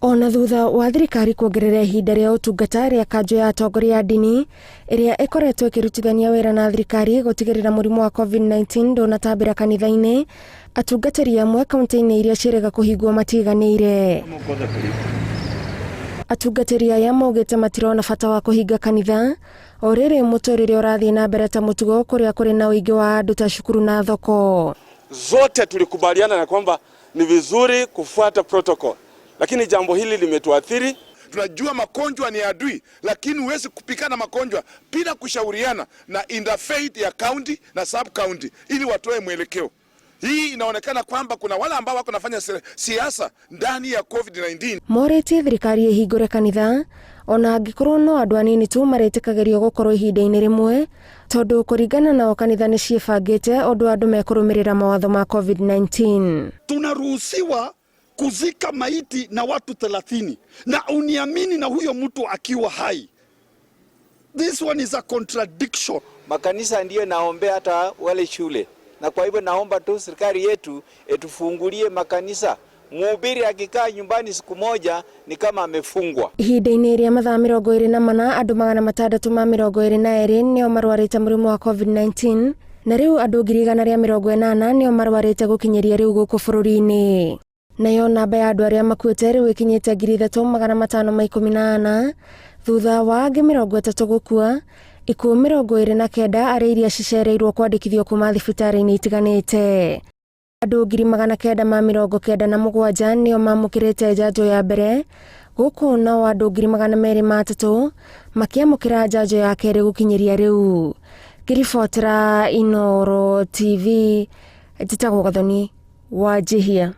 Ona thutha wa thirikari kuongerera ihinda rĩa ũtungata rĩa kanjũ ya atongoria a ndini ĩrĩa ĩkoretwo ĩkĩrutithania wĩra na thirikari gũtigĩrĩra mũrimũ wa COVID-19 ndũnatambĩra kanitha-inĩ, atungatĩri amwe kauntĩ-inĩ iria ciĩrĩga kũhingwo matiganĩire. Atungatĩri aya maugĩte matirona bata wa kũhinga kanitha o rĩrĩ mũtũrĩre ũrathiĩ na mbere ta mũtugo kũrĩa kũrĩ na ũingĩ wa andũ ta cukuru na thoko. Zote tulikubaliana na kwamba ni vizuri kufuata protocol, lakini jambo hili limetuathiri. Tunajua magonjwa ni adui, lakini huwezi kupikana magonjwa bila kushauriana na interfaith ya county na sub county ili watoe mwelekeo. Hii inaonekana kwamba kuna wale ambao wako nafanya siasa ndani ya COVID-19. Morĩtie thirikari ĩhingũre kanitha ona angĩkorwo no andũ anini tu marĩtĩkagĩrio gũkorwo ihinda-inĩ rĩmwe, tondũ kũringana nao kanitha nĩ ciĩbangĩte ũndũ andũ mekũrũmĩrĩra mawatho ma COVID-19. Tunaruhusiwa kuzika maiti na watu 30 na uniamini na huyo mtu akiwa hai. This one is a contradiction. Makanisa ndiyo naombea hata wale shule, na kwa hivyo naomba tu serikali yetu etufungulie makanisa. Mhubiri akikaa nyumbani siku moja ni kama amefungwa. Ihinda-inĩ rĩa mathaa 24 andũ 622 nĩo marwarĩte mũrimũ wa COVID-19 na rĩu andũ 180 nĩo marwarĩte gũkinyĩria rĩu gũkũ bũrũri-inĩ. Nayo namba ya andũ arĩa makuĩte rĩu ĩkinyĩte 3,514 thutha wa angĩ 30 gũkua, ikuũ 29 arĩa iria cicereirwo kwandĩkithio kuma thibitarĩ-inĩ itiganĩte. Andũ 997 nĩo mamũkĩrĩte njanjo ya mbere, gũkũ nao andũ 203 makĩamũkĩra njanjo ya kerĩ gũkinyĩria rĩu. Ngĩribotera Inooro TV, njĩtagwo Gathoni Wanjihia.